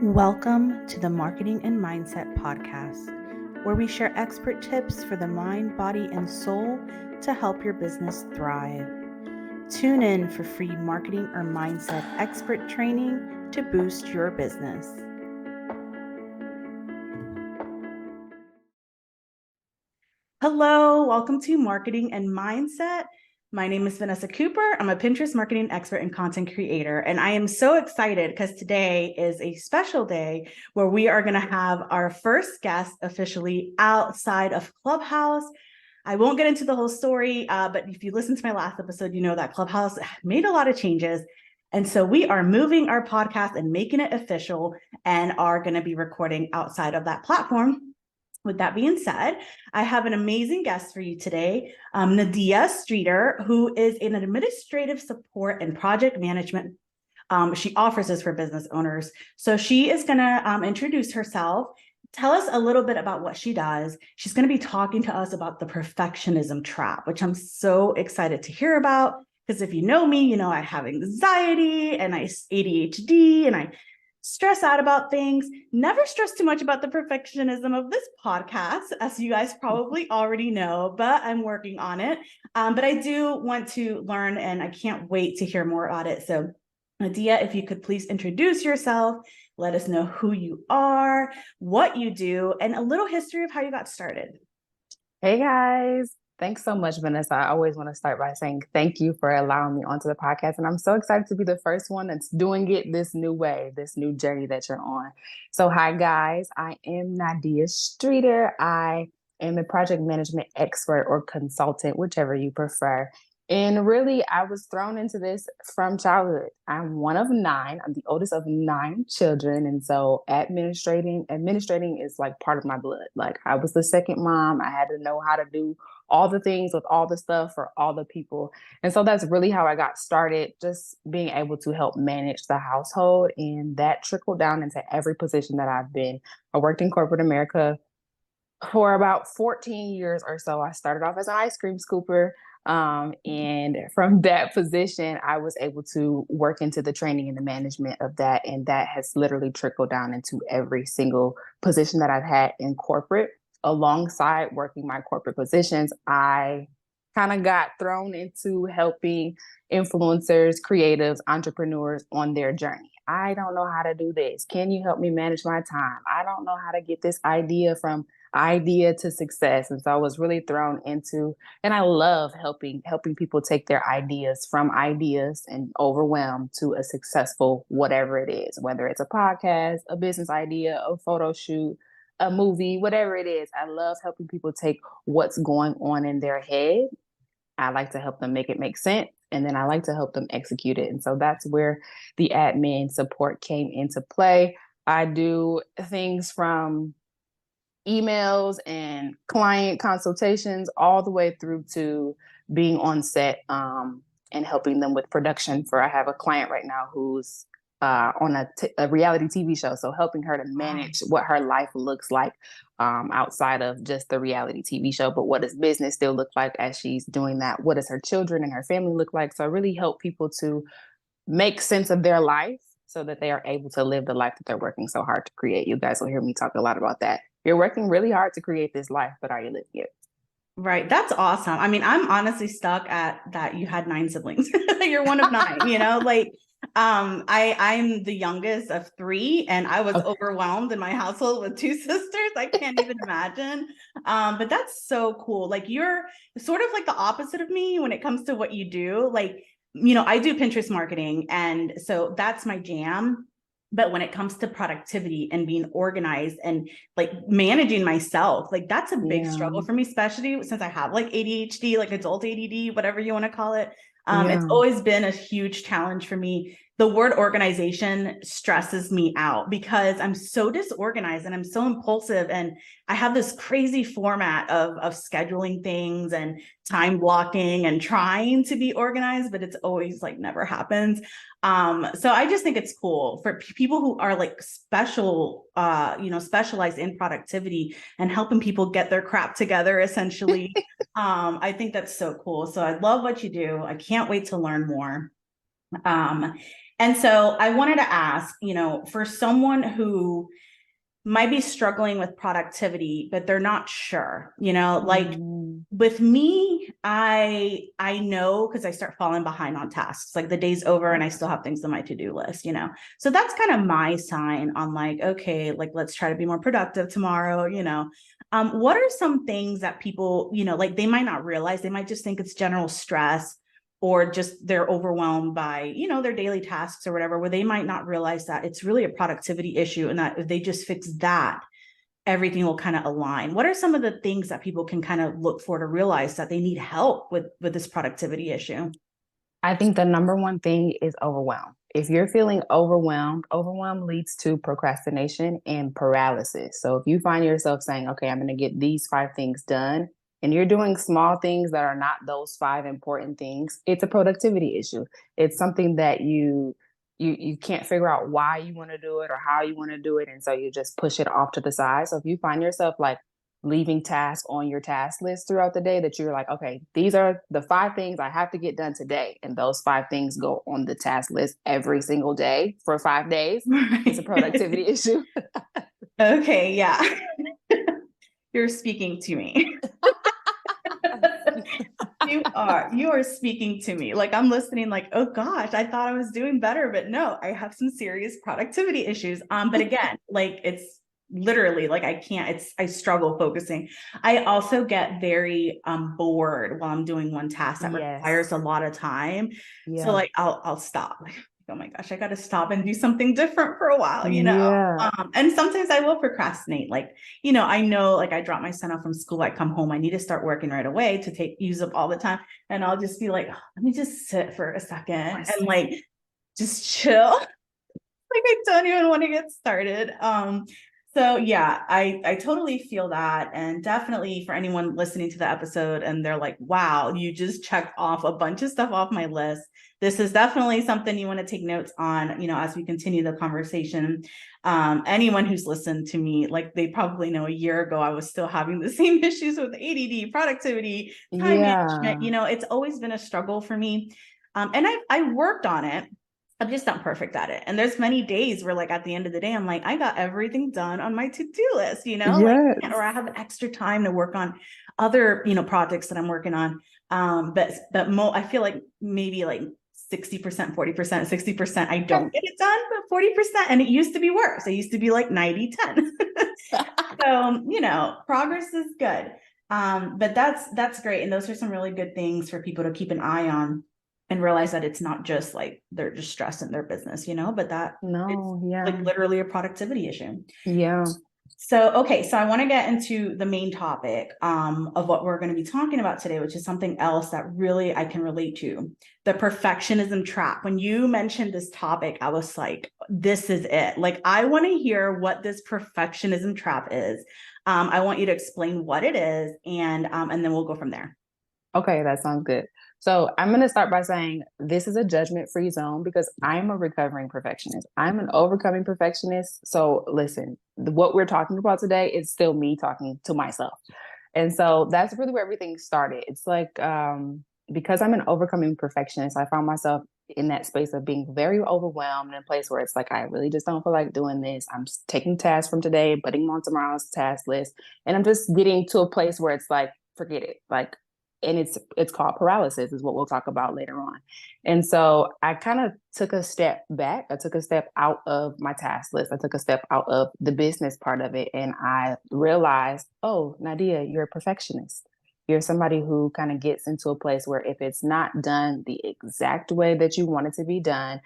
Welcome to the Marketing and Mindset Podcast, where we share expert tips for the mind, body, and soul to help your business thrive. Tune in for free marketing or mindset expert training to boost your business. Hello, welcome to Marketing and Mindset. My name is Vanessa Cooper. I'm a Pinterest marketing expert and content creator, and I am so excited because today is a special day where we are going to have our first guest officially outside of Clubhouse. I won't get into the whole story, but if you listen to my last episode, you know that Clubhouse made a lot of changes. And so we are moving our podcast and making it official and are going to be recording outside of that platform. With that being said, I have an amazing guest for you today, Nadia Streeter, who is an administrative support and project management. She offers this for business owners. So she is going to introduce herself, tell us a little bit about what she does. She's going to be talking to us about the perfectionism trap, which I'm so excited to hear about. Because if you know me, you know I have anxiety and I ADHD and I stress out about things. Never stress too much about the perfectionism of this podcast, as you guys probably already know, but I'm working on it. But I do want to learn and I can't wait to hear more about it. So Nadia, if you could please introduce yourself, let us know who you are, what you do, and a little history of how you got started. Hey guys, thanks so much, Vanessa. I always want to start by saying thank you for allowing me onto the podcast. And I'm so excited to be the first one that's doing it this new way, this new journey that you're on. So hi guys, I am Nadia Streeter. I am a project management expert or consultant, whichever you prefer. And really, I was thrown into this from childhood. I'm one of nine. I'm the oldest of nine children. And so administrating is like part of my blood. Like I was the second mom. I had to know how to do all the things with all the stuff for all the people. And so that's really how I got started, just being able to help manage the household. And that trickled down into every position that I've been. I worked in corporate America for about 14 years or so. I started off as an ice cream scooper. And from that position, I was able to work into the training and the management of that. And that has literally trickled down into every single position that I've had in corporate. Alongside working my corporate positions, I kind of got thrown into helping influencers, creatives, entrepreneurs on their journey. I don't know how to do this. Can you help me manage my time? I don't know how to get this idea from idea to success. And so I was really thrown into, and I love helping people take their ideas from ideas and overwhelm to a successful whatever it is, whether it's a podcast, a business idea, a photo shoot, a movie, whatever it is. I love helping people take what's going on in their head. I like to help them make it make sense. And then I like to help them execute it. And so that's where the admin support came into play. I do things from emails and client consultations all the way through to being on set and helping them with production. I have a client right now who's on a reality TV show. So helping her to manage what her life looks like outside of just the reality TV show. But what does business still look like as she's doing that? What does her children and her family look like? So I really help people to make sense of their life so that they are able to live the life that they're working so hard to create. You guys will hear me talk a lot about that. You're working really hard to create this life, but are you living it? Right. That's awesome. I mean, I'm honestly stuck at that you had 9 siblings. You're one of 9, I'm the youngest of 3 and I was overwhelmed in my household with 2 sisters. I can't even imagine. But that's so cool. Like you're sort of like the opposite of me when it comes to what you do. Like, I do Pinterest marketing and so that's my jam. But when it comes to productivity and being organized and like managing myself, like that's a big struggle for me, especially since I have like ADHD, like adult ADD, whatever you want to call it. It's always been a huge challenge for me. The word organization stresses me out because I'm so disorganized and I'm so impulsive. And I have this crazy format of scheduling things and time blocking and trying to be organized, but it's always like never happens. So I just think it's cool for people who are like specialized in productivity and helping people get their crap together, essentially. I think that's so cool. So I love what you do. I can't wait to learn more. And so I wanted to ask, for someone who might be struggling with productivity, but they're not sure, like Mhm. with me, I know because I start falling behind on tasks. Like the day's over and I still have things on my to-do list. So that's kind of my sign on like, okay, like let's try to be more productive tomorrow. What are some things that people, like they might not realize, they might just think it's general stress or just they're overwhelmed by, their daily tasks or whatever, where they might not realize that it's really a productivity issue and that if they just fix that, everything will kind of align. What are some of the things that people can kind of look for to realize that they need help with this productivity issue? I think the number one thing is overwhelm. If you're feeling overwhelmed, overwhelm leads to procrastination and paralysis. So if you find yourself saying, okay, I'm going to get these 5 things done, and you're doing small things that are not those 5 important things, it's a productivity issue. It's something that you can't figure out why you want to do it or how you want to do it. And so you just push it off to the side. So if you find yourself like leaving tasks on your task list throughout the day that you're like, okay, these are the 5 things I have to get done today. And those 5 things go on the task list every single day for 5 days. It's a productivity issue. Okay, yeah. You're speaking to me. You are speaking to me. Like I'm listening like, oh gosh, I thought I was doing better, but no, I have some serious productivity issues. But again, like it's literally like I struggle focusing. I also get very bored while I'm doing one task that requires Yes. a lot of time. So Yeah. like I'll stop. Like, oh my gosh, I got to stop and do something different for a while. Yeah. And sometimes I will procrastinate. Like, I know like I drop my son off from school, I come home, I need to start working right away to use up all the time. And I'll just be like, oh, let me just sit for a second and like just chill. Like I don't even want to get started. So yeah, I totally feel that. And definitely for anyone listening to the episode and they're like, wow, you just checked off a bunch of stuff off my list. This is definitely something you want to take notes on, as we continue the conversation. Anyone who's listened to me, like they probably know a year ago, I was still having the same issues with ADD, productivity, time management. Yeah. It's always been a struggle for me. And I worked on it. I'm just not perfect at it. And there's many days where like at the end of the day, I'm like, I got everything done on my to-do list, like, or I Yes. have extra time to work on other, projects that I'm working on. I feel like maybe like 60%, 40%, 60%, I don't get it done, but 40%, and it used to be worse. It used to be like 90-10. So, progress is good. But that's great. And those are some really good things for people to keep an eye on and realize that it's not just like they're just stressed in their business, but that it's No, yeah. like literally a productivity issue. Yeah. So, okay, so I want to get into the main topic of what we're going to be talking about today, which is something else that really I can relate to, the perfectionism trap. When you mentioned this topic, I was like, this is it. Like, I want to hear what this perfectionism trap is. I want you to explain what it is, and then we'll go from there. Okay, that sounds good. So I'm going to start by saying this is a judgment-free zone because I'm a recovering perfectionist. I'm an overcoming perfectionist. So listen, what we're talking about today is still me talking to myself. And so that's really where everything started. It's like because I'm an overcoming perfectionist, I found myself in that space of being very overwhelmed in a place where it's like, I really just don't feel like doing this. I'm just taking tasks from today, putting them on tomorrow's task list. And I'm just getting to a place where it's like, forget it. Like, and it's called paralysis is what we'll talk about later on. And so I kind of took a step back. I took a step out of my task list. I took a step out of the business part of it, and I realized, oh, Nadia, you're a perfectionist. You're somebody who kind of gets into a place where if it's not done the exact way that you want it to be done,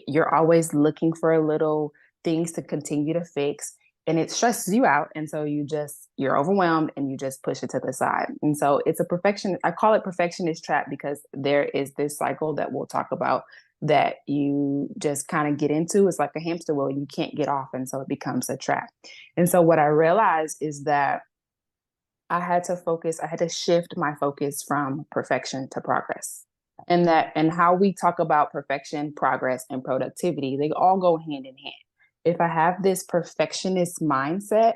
you're always looking for little things to continue to fix, and it stresses you out, and so you're overwhelmed and you just push it to the side. And so it's a perfection, I call it perfectionist trap, because there is this cycle that we'll talk about that you just kind of get into. It's like a hamster wheel, you can't get off, and so it becomes a trap. And so what I realized is that I had to shift my focus from perfection to progress. And how we talk about perfection, progress, and productivity, they all go hand in hand. If I have this perfectionism mindset,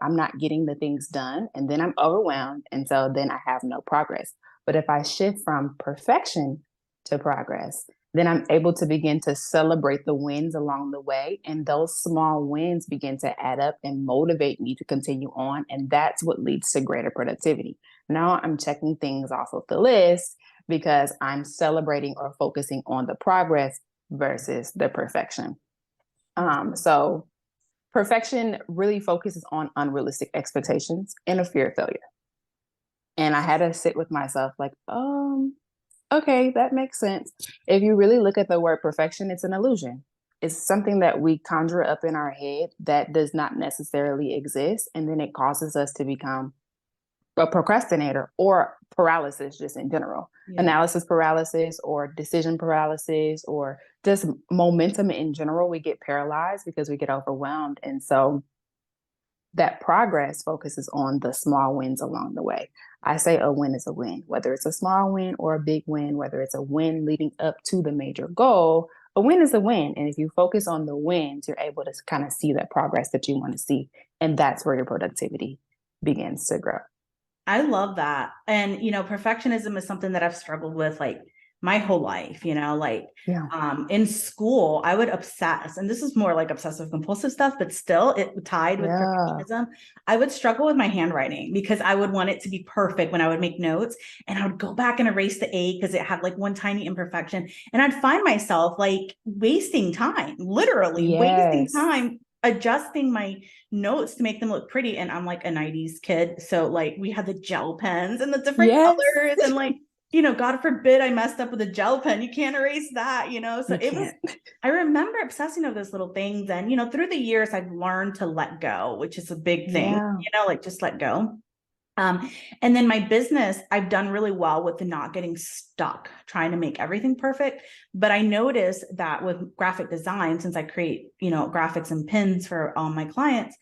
I'm not getting the things done, and then I'm overwhelmed, and so then I have no progress. But if I shift from perfection to progress, then I'm able to begin to celebrate the wins along the way. And those small wins begin to add up and motivate me to continue on. And that's what leads to greater productivity. Now I'm checking things off of the list because I'm celebrating or focusing on the progress versus the perfection. So perfection really focuses on unrealistic expectations and a fear of failure. And I had to sit with myself like, okay, that makes sense. If you really look at the word perfection, it's an illusion. It's something that we conjure up in our head that does not necessarily exist. And then it causes us to become a procrastinator or paralysis just in general. Yeah. Analysis paralysis or decision paralysis or just momentum in general. We get paralyzed because we get overwhelmed. And so that progress focuses on the small wins along the way. I say a win is a win, whether it's a small win or a big win, whether it's a win leading up to the major goal, a win is a win. And if you focus on the wins, you're able to kind of see that progress that you want to see. And that's where your productivity begins to grow. I love that. And, perfectionism is something that I've struggled with like my whole life, in school, I would obsess, and this is more like obsessive compulsive stuff, but still it tied with perfectionism. I would struggle with my handwriting because I would want it to be perfect when I would make notes, and I would go back and erase the A because it had like one tiny imperfection. And I'd find myself like wasting time, literally wasting time adjusting my notes to make them look pretty. And I'm like a 90s kid. So like we had the gel pens and the different colors and like, God forbid I messed up with a gel pen. You can't erase that, So I remember obsessing over those little things. And, through the years, I've learned to let go, which is a big thing, like just let go. And then my business, I've done really well with the not getting stuck trying to make everything perfect. But I noticed that with graphic design, since I create, graphics and pins for all my clients,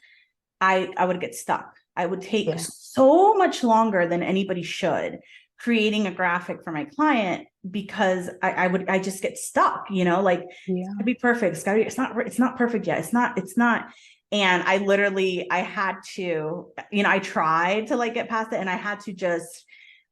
I would get stuck. I would take so much longer than anybody should creating a graphic for my client because I just get stuck, like it's gotta be perfect. It's not perfect yet. It's not. And I had to, I tried to like get past it and I had to just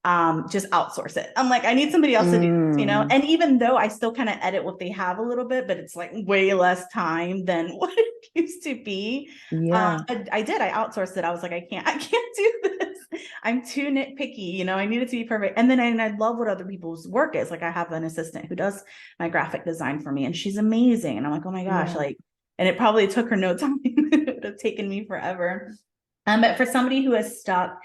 outsource it. I'm like, I need somebody else to do this, and even though I still kind of edit what they have a little bit, but it's like way less time than what it used to be. I outsourced it. I was like, I can't do this. I'm too nitpicky, I need it to be perfect. And then I love what other people's work is. Like I have an assistant who does my graphic design for me and she's amazing. And I'm like, oh my gosh, and it probably took her no time. It would have taken me forever. But for somebody who is stuck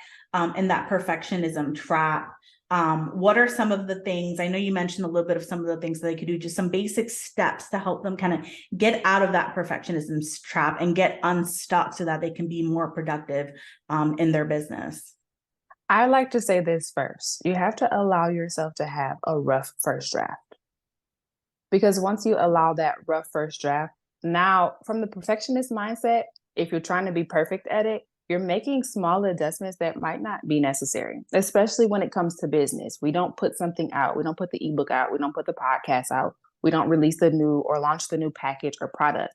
in that perfectionism trap, what are some of the things? I know you mentioned a little bit of some of the things that they could do, just some basic steps to help them kind of get out of that perfectionism trap and get unstuck so that they can be more productive in their business. I like to say this first. You have to allow yourself to have a rough first draft. Because once you allow that rough first draft, now from the perfectionist mindset, if you're trying to be perfect at it, you're making small adjustments that might not be necessary, especially when it comes to business. We don't put something out. We don't put the ebook out. We don't put the podcast out. We don't release the new or launch the new package or product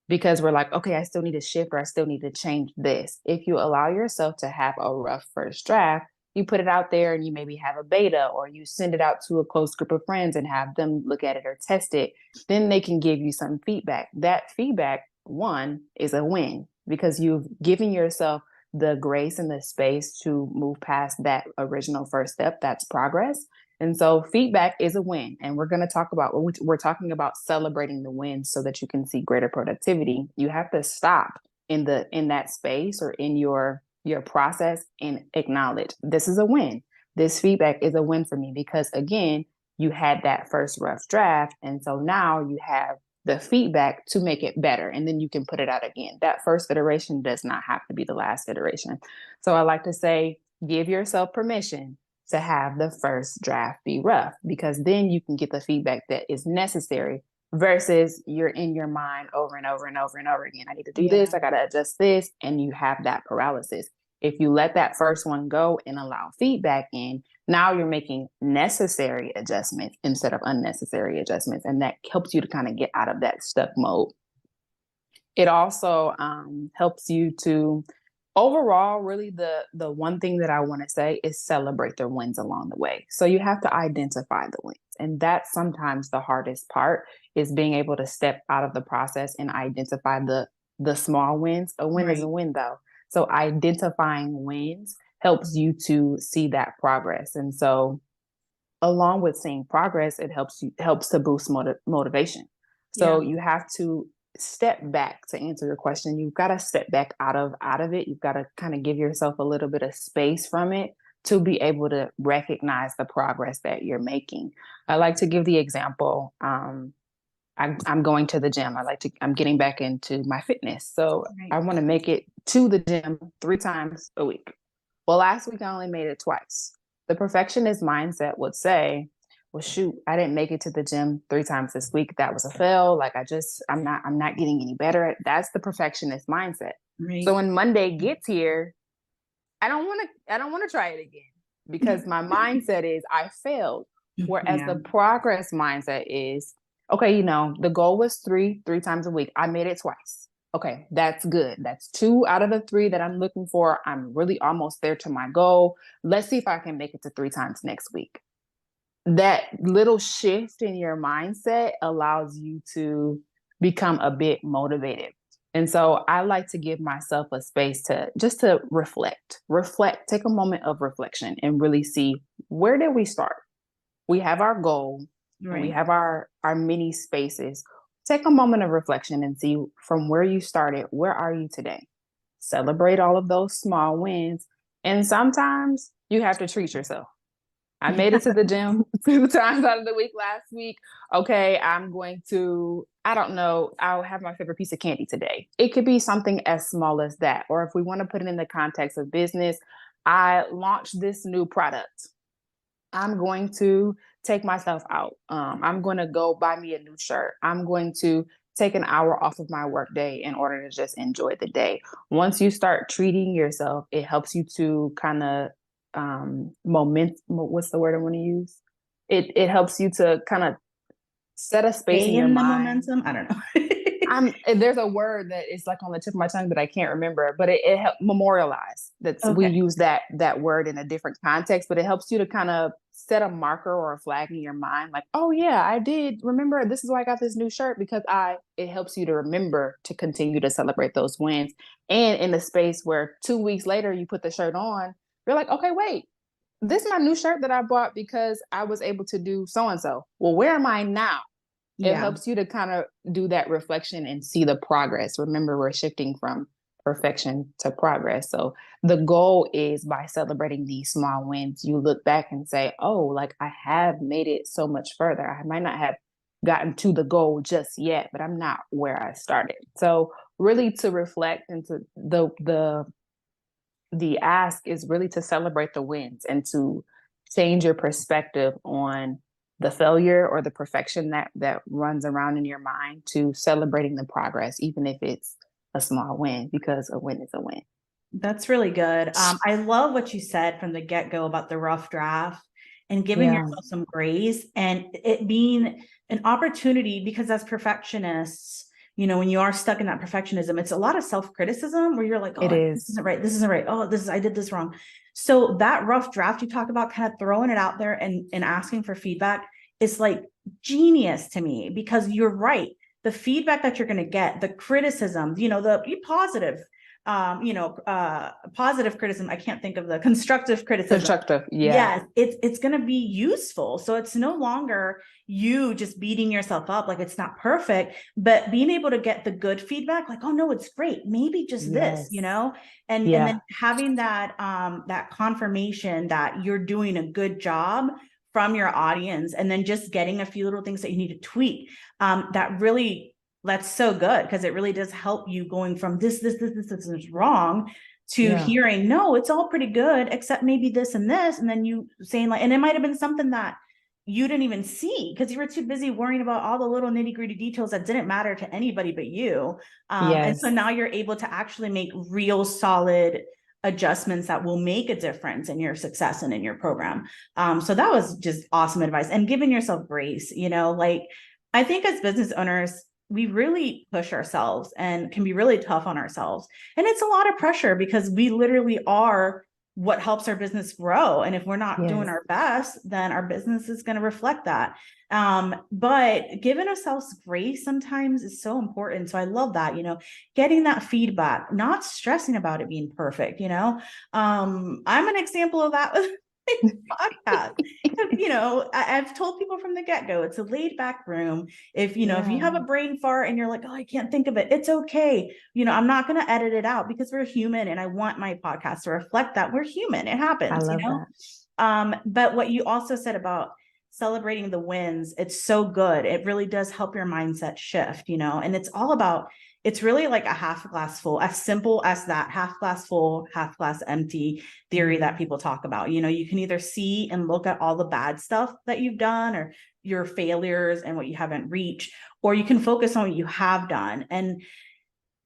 because we're like, okay, I still need to shift or I still need to change this. If you allow yourself to have a rough first draft, you put it out there and you maybe have a beta or you send it out to a close group of friends and have them look at it or test it. Then they can give you some feedback. That feedback, one, is a win because you've given yourself the grace and the space to move past that original first step. That's progress. And so feedback is a win. And we're going to talk about, we're talking about celebrating the wins so that you can see greater productivity. You have to stop in that space or in your process and acknowledge this is a win. This feedback is a win for me because again, you had that first rough draft. And so now you have the feedback to make it better. And then you can put it out again. That first iteration does not have to be the last iteration. So I like to say, give yourself permission to have the first draft be rough because then you can get the feedback that is necessary versus you're in your mind over and over and over and over again. I need to do this. I got to adjust this. And you have that paralysis. If you let that first one go and allow feedback in, now you're making necessary adjustments instead of unnecessary adjustments. And that helps you to kind of get out of that stuck mode. It also helps you to overall, really the one thing that I want to say is celebrate the wins along the way. So you have to identify the wins. And that's sometimes the hardest part, is being able to step out of the process and identify the small wins. A win is a Right. win though. So identifying wins helps you to see that progress. And so along with seeing progress, it helps to boost motivation. Yeah. So you have to step back. To answer your question, you've got to step back out of it. You've got to kind of give yourself a little bit of space from it to be able to recognize the progress that you're making. I like to give the example. I'm going to the gym. I'm getting back into my fitness. So Right. I want to make it to the gym 3 times a week. Well, last week I only made it twice. The perfectionist mindset would say, well, shoot, I didn't make it to the gym 3 times this week. That was a fail. Like I'm not getting any better. That's the perfectionist mindset. So Right. when Monday gets here, I don't want to try it again, because my mindset is I failed. Whereas Yeah. the progress mindset is, okay, the goal was three times a week. I made it twice. Okay, that's good. That's 2 out of the 3 that I'm looking for. I'm really almost there to my goal. Let's see if I can make it to 3 times next week. That little shift in your mindset allows you to become a bit motivated. And so I like to give myself a space to just to reflect, take a moment of reflection and really see, where did we start? We have our goal and we Right. have our mini spaces. Take a moment of reflection and see, from where you started, where are you today? Celebrate all of those small wins. And sometimes you have to treat yourself. I made it to the gym 2 times out of the week last week. Okay, I'm going to, I don't know, I'll have my favorite piece of candy today. It could be something as small as that. Or if we want to put it in the context of business, I launched this new product. I'm going to take myself out. I'm going to go buy me a new shirt. I'm going to take an hour off of my work day in order to just enjoy the day. Once you start treating yourself, it helps you to kind of what's the word I want to use? It helps you to kind of set a space Stay in your in the mind. momentum. I don't know. There's a word that is like on the tip of my tongue that I can't remember, but it helps memorialize. We Okay. use that word in a different context, but it helps you to kind of set a marker or a flag in your mind, like, oh yeah, I did remember, this is why I got this new shirt, because it helps you to remember to continue to celebrate those wins. And in a space where 2 weeks later you put the shirt on, you're like, okay, wait, this is my new shirt that I bought because I was able to do so and so. Well, where am I now? It Yeah. helps you to kind of do that reflection and see the progress. Remember, we're shifting from perfection to progress. So the goal is, by celebrating these small wins, you look back and say, oh, like I have made it so much further. I might not have gotten to the goal just yet, but I'm not where I started. So really, to reflect, and to the ask is really to celebrate the wins and to change your perspective on the failure or the perfection that runs around in your mind, to celebrating the progress, even if it's a small win, because a win is a win. That's really good. I love what you said from the get-go about the rough draft and giving Yeah, yourself some grace, and it being an opportunity, because as perfectionists, when you are stuck in that perfectionism, it's a lot of self-criticism where you're like, it oh, this is. isn't right. This isn't right. Oh, I did this wrong. So that rough draft you talk about, kind of throwing it out there and asking for feedback, is like genius to me, because you're right. The feedback that you're going to get, the criticism, the be positive, positive criticism. I can't think of the constructive criticism. Constructive. Yeah. Yes, it's going to be useful. So it's no longer you just beating yourself up like it's not perfect, but being able to get the good feedback, like, oh no, it's great. Maybe just this, Yes. and Yeah. then having that confirmation that you're doing a good job from your audience, and then just getting a few little things that you need to tweak. That really That's so good, because it really does help you going from this is wrong to Yeah. hearing, no, it's all pretty good, except maybe this and this. And then you saying, like, and it might have been something that you didn't even see because you were too busy worrying about all the little nitty gritty details that didn't matter to anybody but you. And so Yes. now you're able to actually make real solid adjustments that will make a difference in your success and in your program. So that was just awesome advice, and giving yourself grace, like, I think as business owners, we really push ourselves and can be really tough on ourselves. And it's a lot of pressure because we literally are what helps our business grow. And if we're not doing Yes. our best, then our business is going to reflect that. But giving ourselves grace sometimes is so important. So I love that, getting that feedback, not stressing about it being perfect. I'm an example of that with podcast. I've told people from the get-go, it's a laid back room. If you have a brain fart and you're like, oh, I can't think of it, it's okay. I'm not going to edit it out because we're human, and I want my podcast to reflect that we're human. It happens. I love that. But what you also said about celebrating the wins, it's so good. It really does help your mindset shift, and it's really like a half glass full, as simple as that half glass full, half glass empty theory that people talk about. You can either see and look at all the bad stuff that you've done or your failures and what you haven't reached, or you can focus on what you have done. And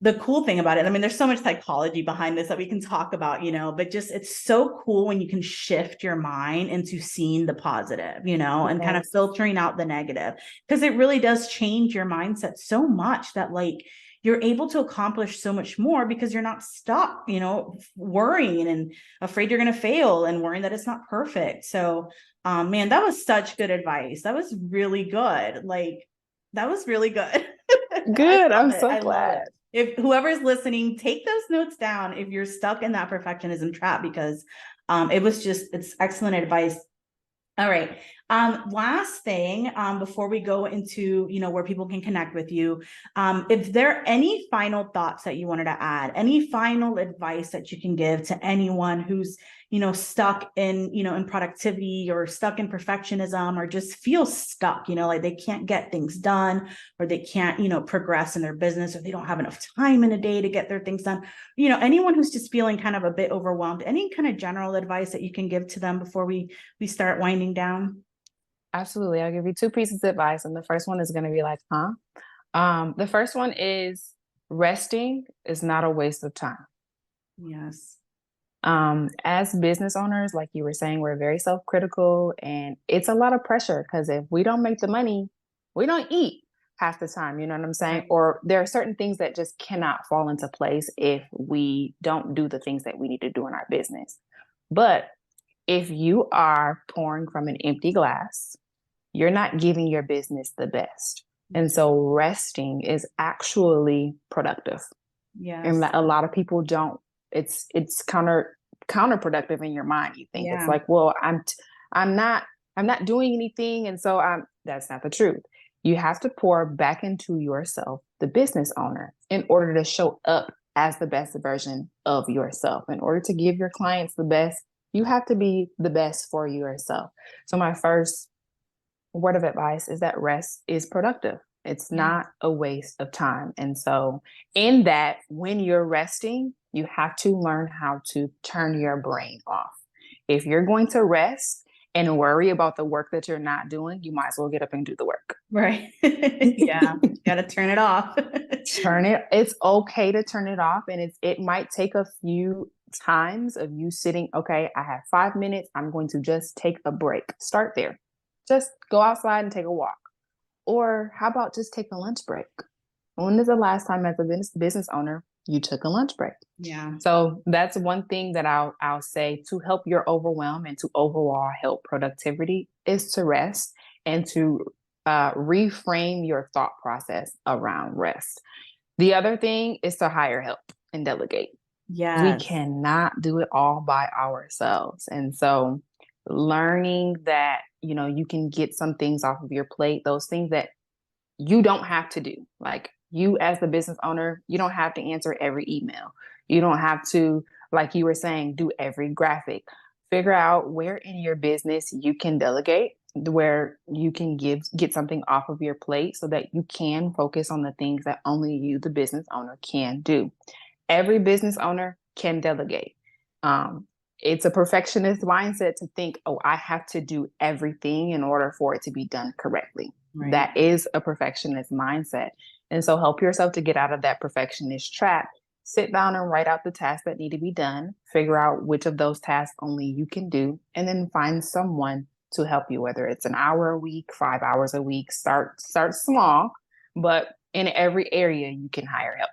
the cool thing about it, I mean, there's so much psychology behind this that we can talk about, but just it's so cool when you can shift your mind into seeing the positive, and kind of filtering out the negative, because it really does change your mindset so much that like you're able to accomplish so much more because you're not stuck, worrying and afraid you're going to fail and worrying that it's not perfect. So, man, that was such good advice. That was really good. Like, that was really good. Good. I'm so glad. If whoever's listening, take those notes down if you're stuck in that perfectionism trap, because it's excellent advice. All right. Last thing, before we go into, where people can connect with you, if there are any final thoughts that you wanted to add, any final advice that you can give to anyone who's, stuck in productivity or stuck in perfectionism, or just feel stuck, like they can't get things done, or they can't, progress in their business, or they don't have enough time in a day to get their things done. Anyone who's just feeling kind of a bit overwhelmed, any kind of general advice that you can give to them before we start winding down? Absolutely. I'll give you two pieces of advice. And the first one is going to be like, huh? The first one is resting is not a waste of time. Yes. As business owners, like you were saying, we're very self-critical, and it's a lot of pressure because if we don't make the money, we don't eat half the time. You know what I'm saying? Right. Or there are certain things that just cannot fall into place if we don't do the things that we need to do in our business. But if you are pouring from an empty glass, you're not giving your business the best. And so resting is actually productive. Yes. And a lot of people don't. It's counterproductive in your mind. You think it's like, well, I'm not doing anything, and so that's not the truth. You have to pour back into yourself, the business owner, in order to show up as the best version of yourself. In order to give your clients the best, you have to be the best for yourself. So my first word of advice is that rest is productive. It's not a waste of time. And so in that, when you're resting, you have to learn how to turn your brain off. If you're going to rest and worry about the work that you're not doing, you might as well get up and do the work. Right. Yeah. Got to turn it off. It's okay to turn it off. And it might take a few times of you sitting, okay, I have 5 minutes. I'm going to just take a break. Start there. Just go outside and take a walk. Or how about just take a lunch break? When is the last time as a business owner you took a lunch break? Yeah. So that's one thing that I'll say to help your overwhelm and to overall help productivity is to rest and to reframe your thought process around rest. The other thing is to hire help and delegate. Yes. We cannot do it all by ourselves. And so learning that, you can get some things off of your plate, those things that you don't have to do. Like you as the business owner, you don't have to answer every email. You don't have to, like you were saying, do every graphic. Figure out where in your business you can delegate, where you can get something off of your plate so that you can focus on the things that only you, the business owner, can do. Every business owner can delegate. It's a perfectionist mindset to think, oh, I have to do everything in order for it to be done correctly. Right. That is a perfectionist mindset. And so help yourself to get out of that perfectionist trap. Sit down and write out the tasks that need to be done. Figure out which of those tasks only you can do, and then find someone to help you, whether it's an hour a week, 5 hours a week. Start small, but in every area you can hire help.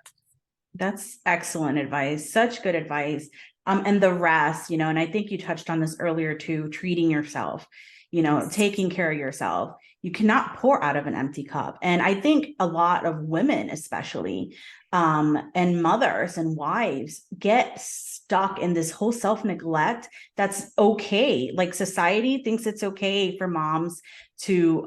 That's excellent advice. Such good advice. And the rest, and I think you touched on this earlier too, treating yourself, Yes. taking care of yourself. You cannot pour out of an empty cup. And I think a lot of women, especially, and mothers and wives get stuck in this whole self-neglect that's okay. Like society thinks it's okay for moms to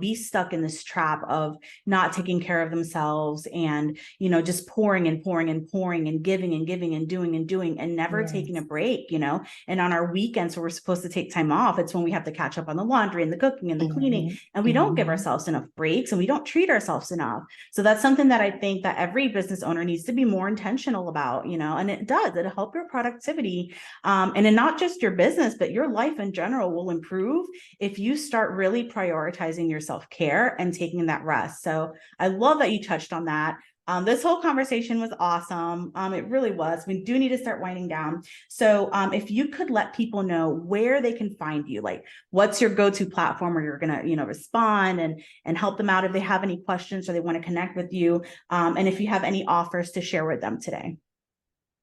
be stuck in this trap of not taking care of themselves and just pouring and pouring and pouring and giving and doing and never taking a Yes. break. And on our weekends where we're supposed to take time off, it's when we have to catch up on the laundry and the cooking and the cleaning, Mhm. and we don't give Mhm. ourselves enough breaks and we don't treat ourselves enough. So that's something that I think that every business owner needs to be more intentional about, and it'll help your productivity, and in not just your business, but your life in general will improve if you start really prioritizing your self-care and taking that rest. So I love that you touched on that. This whole conversation was awesome. It really was. We do need to start winding down. So if you could let people know where they can find you, like what's your go-to platform where you're going to, respond and help them out if they have any questions or they want to connect with you. And if you have any offers to share with them today.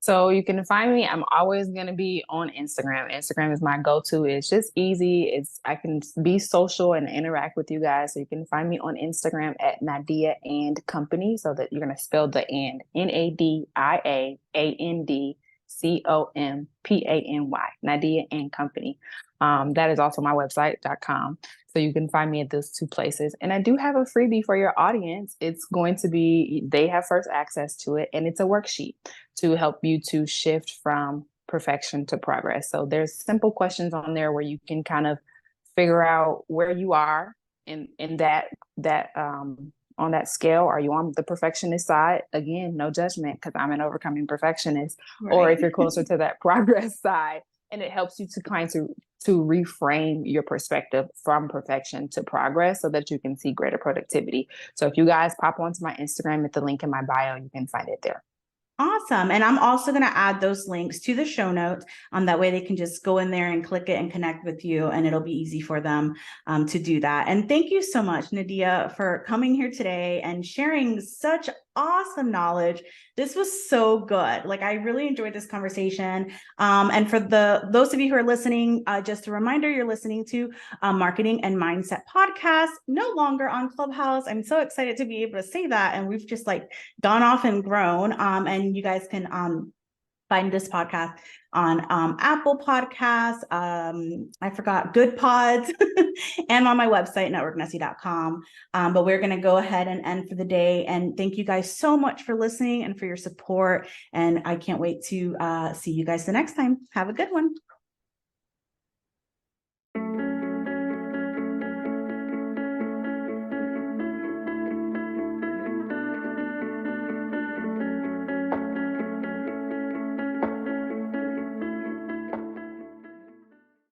So you can find me. I'm always going to be on Instagram. Instagram is my go-to. It's just easy. I can be social and interact with you guys. So you can find me on Instagram at Nadia and Company. So that you're going to spell the and NadiaAndCompany. Nadia and Company. That is also my website.com. So you can find me at those two places. And I do have a freebie for your audience. It's going to be, they have first access to it, and it's a worksheet to help you to shift from perfection to progress. So there's simple questions on there where you can kind of figure out where you are in that on that scale. Are you on the perfectionist side? Again, no judgment, because I'm an overcoming perfectionist. Or Right. if you're closer to that progress side, and it helps you to to reframe your perspective from perfection to progress so that you can see greater productivity. So if you guys pop onto my Instagram at the link in my bio, you can find it there. Awesome. And I'm also going to add those links to the show notes. That way they can just go in there and click it and connect with you, and it'll be easy for them to do that. And thank you so much, Nadia, for coming here today and sharing such awesome knowledge. This was so good. Like, I really enjoyed this conversation. And for those of you who are listening, just a reminder, you're listening to Marketing and Mindset Podcast, no longer on Clubhouse. I'm so excited to be able to say that. And we've just like gone off and grown. And you guys can find this podcast on Apple Podcasts. I forgot Good Pods and on my website, networknessie.com. But we're going to go ahead and end for the day. And thank you guys so much for listening and for your support. And I can't wait to see you guys the next time. Have a good one.